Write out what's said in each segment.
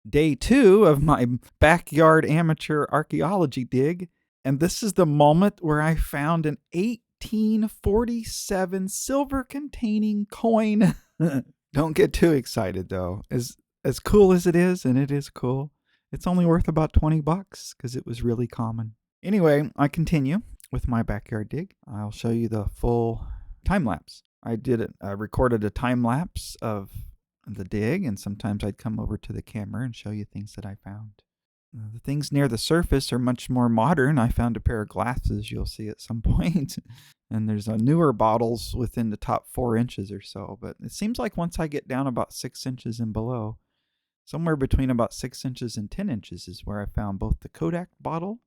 day 2 of my backyard amateur archaeology dig, and this is the moment where I found an 1847 silver containing coin. Don't get too excited though. As cool as it is, and it is cool, it's only worth about $20 because it was really common. Anyway, I continue with my backyard dig. I'll show you the full time lapse. I recorded a time lapse of the dig, and sometimes I'd come over to the camera and show you things that I found. The things near the surface are much more modern. I found a pair of glasses you'll see at some point. And there's newer bottles within the top 4 inches or so. But it seems like once I get down about 6 inches and below, somewhere between about 6 inches and 10 inches is where I found both the Kodak bottle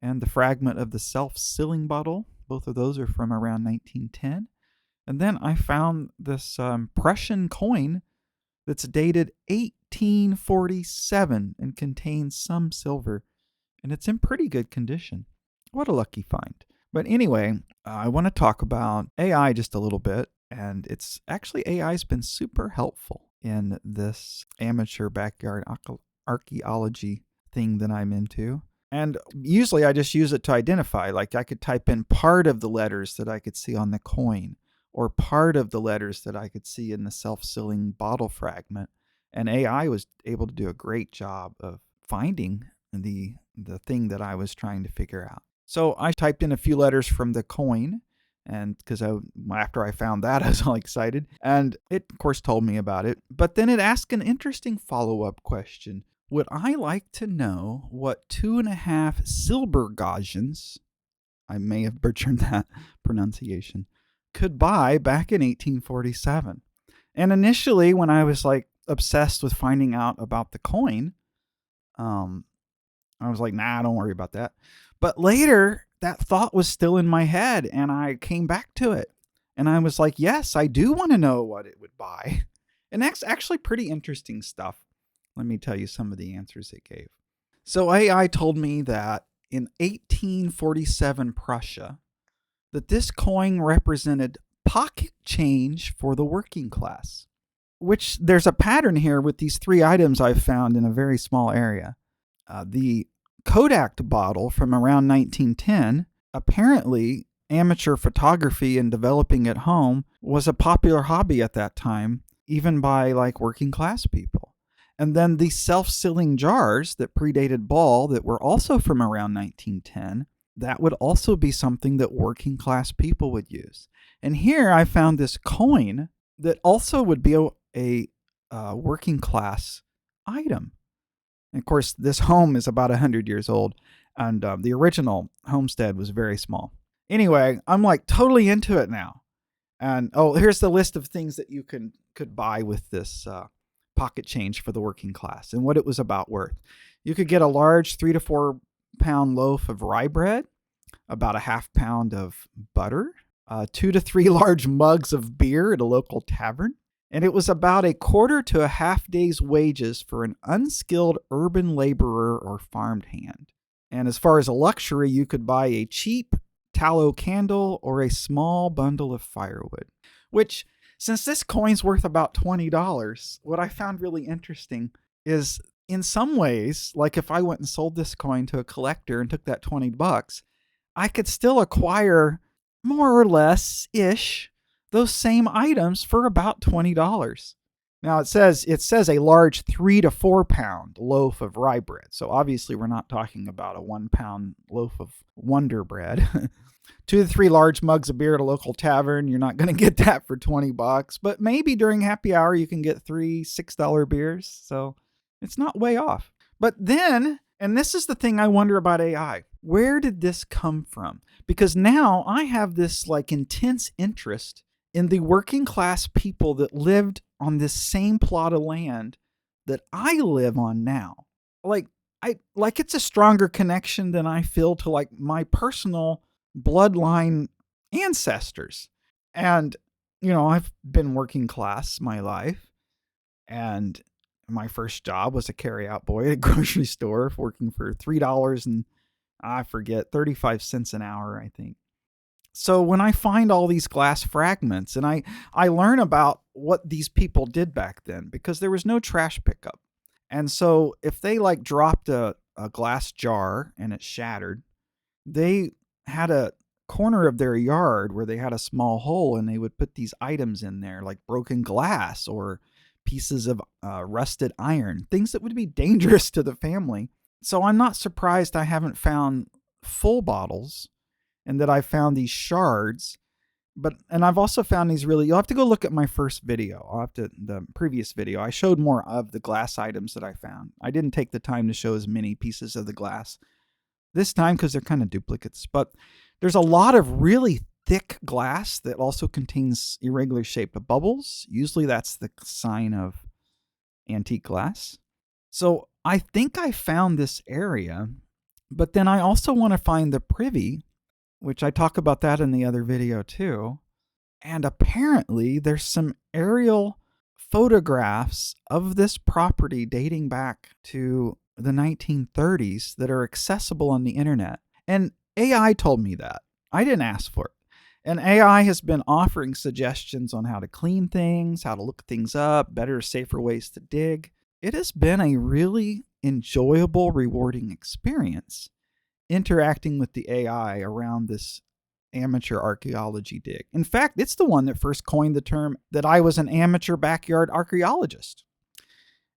and the fragment of the self-sealing bottle. Both of those are from around 1910. And then I found this Prussian coin that's dated 1847 and contains some silver. And it's in pretty good condition. What a lucky find. But anyway, I want to talk about AI just a little bit. And it's actually AI's been super helpful in this amateur backyard archaeology thing that I'm into. And usually I just use it to identify. Like I could type in part of the letters that I could see on the coin, or part of the letters that I could see in the self-sealing bottle fragment. And AI was able to do a great job of finding the thing that I was trying to figure out. So I typed in a few letters from the coin, and because after I found that, I was all excited. And it, of course, told me about it. But then it asked an interesting follow-up question. Would I like to know what 2.5 Silbergagens, I may have butchered that pronunciation, could buy back in 1847? And initially, when I was like obsessed with finding out about the coin, I was like, nah, don't worry about that. But later, that thought was still in my head, and I came back to it. And I was like, yes, I do want to know what it would buy. And that's actually pretty interesting stuff. Let me tell you some of the answers it gave. So AI told me that in 1847 Prussia, that this coin represented pocket change for the working class, which there's a pattern here with these 3 items I've found in a very small area. The Kodak bottle from around 1910, apparently amateur photography and developing at home was a popular hobby at that time, even by like working class people. And then the self-sealing jars that predated Ball that were also from around 1910, that would also be something that working class people would use. And here I found this coin that also would be a working class item. And of course, this home is about 100 years old, and the original homestead was very small. Anyway, I'm like totally into it now. And here's the list of things that you could buy with this pocket change for the working class and what it was about worth. You could get a large 3 to 4 pound loaf of rye bread, about a half pound of butter, 2 to 3 large mugs of beer at a local tavern. And it was about a quarter to a half day's wages for an unskilled urban laborer or farmed hand. And as far as a luxury, you could buy a cheap tallow candle or a small bundle of firewood. Which, since this coin's worth about $20, what I found really interesting is, in some ways, like if I went and sold this coin to a collector and took that $20, I could still acquire more or less-ish those same items for about $20. Now it says a large 3 to 4 pound loaf of rye bread. So obviously we're not talking about a 1 pound loaf of Wonder Bread. 2 to 3 large mugs of beer at a local tavern. You're not going to get that for $20, but maybe during happy hour you can get 3 $6 beers. So it's not way off. But then, and this is the thing I wonder about AI, where did this come from? Because now I have this like intense interest in the working class people that lived on this same plot of land that I live on now. Like it's a stronger connection than I feel to like my personal bloodline ancestors. And, I've been working class my life, and my first job was a carryout boy at a grocery store working for $3 and I forget, 35 cents an hour, I think. So when I find all these glass fragments and I learn about what these people did back then, because there was no trash pickup. And so if they like dropped a glass jar and it shattered, they had a corner of their yard where they had a small hole and they would put these items in there, like broken glass or pieces of rusted iron, things that would be dangerous to the family. So I'm not surprised I haven't found full bottles and that I found these shards. And I've also found these really, you'll have to go look at my first video. The previous video. I showed more of the glass items that I found. I didn't take the time to show as many pieces of the glass this time because they're kind of duplicates. But there's a lot of really thick glass that also contains irregular shaped bubbles. Usually that's the sign of antique glass. So I think I found this area, but then I also want to find the privy, which I talk about that in the other video too. And apparently there's some aerial photographs of this property dating back to the 1930s that are accessible on the internet. And AI told me that. I didn't ask for it. And AI has been offering suggestions on how to clean things, how to look things up, better, safer ways to dig. It has been a really enjoyable, rewarding experience interacting with the AI around this amateur archaeology dig. In fact, it's the one that first coined the term that I was an amateur backyard archaeologist.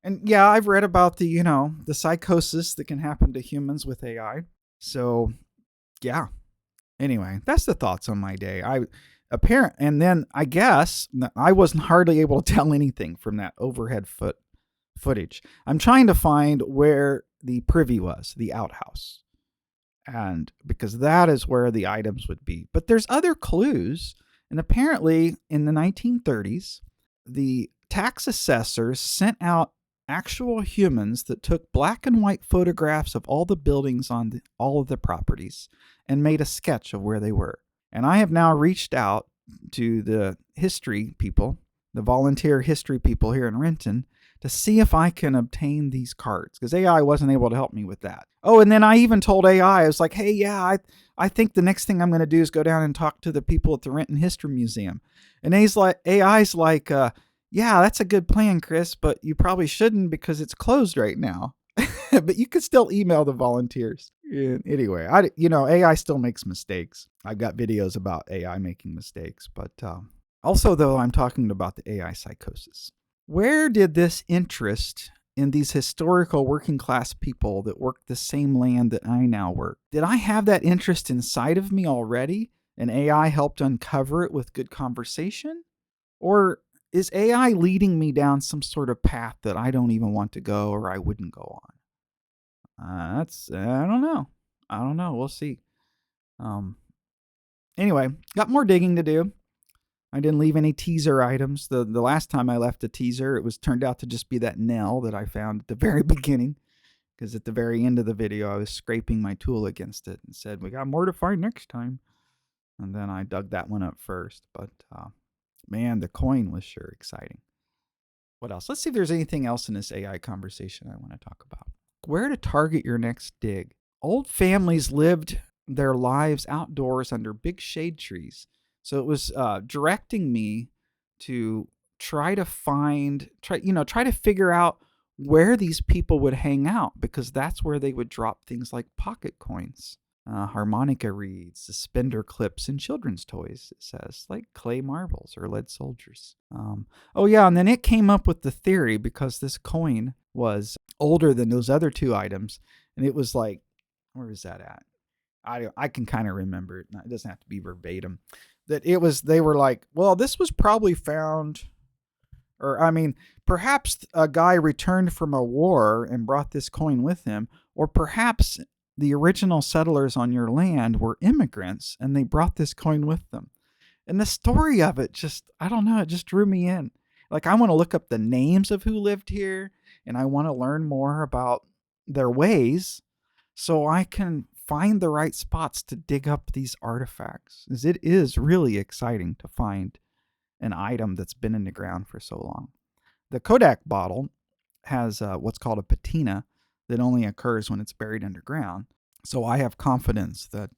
And yeah, I've read about the psychosis that can happen to humans with AI. So, yeah. Anyway, that's the thoughts on my day. And then I guess I wasn't hardly able to tell anything from that overhead footage. I'm trying to find where the privy was, the outhouse. And because that is where the items would be. But there's other clues. And apparently in the 1930s, the tax assessors sent out actual humans that took black and white photographs of all the buildings on all of the properties and made a sketch of where they were. And I have now reached out to the history people, the volunteer history people here in Renton, to see if I can obtain these cards, because AI wasn't able to help me with that. Oh, and then I even told AI, I was like, hey, yeah, I think the next thing I'm going to do is go down and talk to the people at the Renton History Museum. And AI's like, yeah, that's a good plan, Chris, but you probably shouldn't because it's closed right now. But you could still email the volunteers. Anyway, AI still makes mistakes. I've got videos about AI making mistakes, but also, though, I'm talking about the AI psychosis. Where did this interest in these historical working class people that work the same land that I now work, did I have that interest inside of me already and AI helped uncover it with good conversation? Or is AI leading me down some sort of path that I don't even want to go or I wouldn't go on? I don't know. I don't know. We'll see. Anyway, got more digging to do. I didn't leave any teaser items. The last time I left a teaser, it was turned out to just be that nail that I found at the very beginning. Because at the very end of the video, I was scraping my tool against it and said, we got more to find next time. And then I dug that one up first. But man, the coin was sure exciting. What else? Let's see if there's anything else in this AI conversation I want to talk about. Where to target your next dig. Old families lived their lives outdoors under big shade trees. So it was directing me to try to figure out where these people would hang out, because that's where they would drop things like pocket coins, harmonica reeds, suspender clips, and children's toys, it says, like clay marbles or lead soldiers. And then it came up with the theory, because this coin was older than those other two items, and it was like, where is that at? I can kind of remember it. It doesn't have to be verbatim. They were like, well, this was probably found, perhaps a guy returned from a war and brought this coin with him, or perhaps the original settlers on your land were immigrants and they brought this coin with them. And the story of it I don't know, it just drew me in. Like, I want to look up the names of who lived here, and I want to learn more about their ways so I can find the right spots to dig up these artifacts. As it is really exciting to find an item that's been in the ground for so long. The Kodak bottle has what's called a patina that only occurs when it's buried underground. So I have confidence that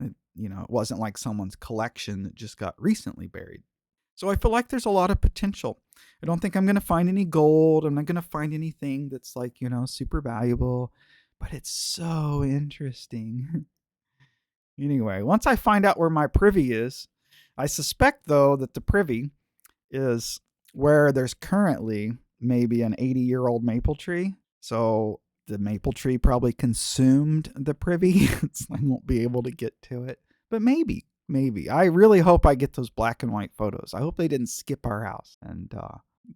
it wasn't like someone's collection that just got recently buried. So I feel like there's a lot of potential. I don't think I'm going to find any gold. I'm not going to find anything that's like, super valuable, but it's so interesting. Anyway, once I find out where my privy is, I suspect though that the privy is where there's currently maybe an 80-year-old maple tree. So the maple tree probably consumed the privy. So I won't be able to get to it. But maybe. I really hope I get those black and white photos. I hope they didn't skip our house. And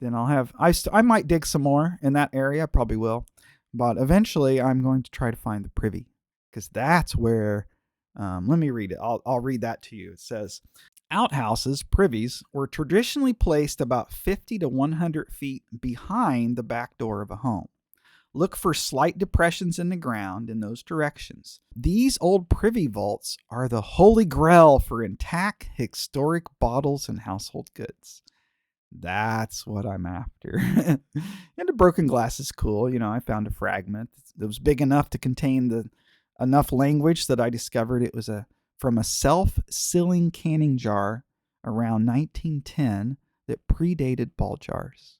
then I'll have, I might dig some more in that area. I probably will. But eventually I'm going to try to find the privy, because that's where, let me read it. I'll read that to you. It says, outhouses, privies, were traditionally placed about 50 to 100 feet behind the back door of a home. Look for slight depressions in the ground in those directions. These old privy vaults are the holy grail for intact historic bottles and household goods. That's what I'm after. And the broken glass is cool. I found a fragment that was big enough to contain enough language that I discovered it was from a self-sealing canning jar around 1910 that predated ball jars.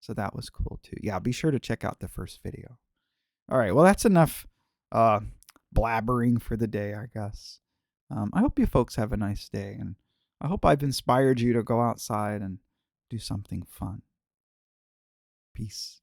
So that was cool too. Yeah, be sure to check out the first video. All right, well, that's enough blabbering for the day, I guess. I hope you folks have a nice day, and I hope I've inspired you to go outside and do something fun. Peace.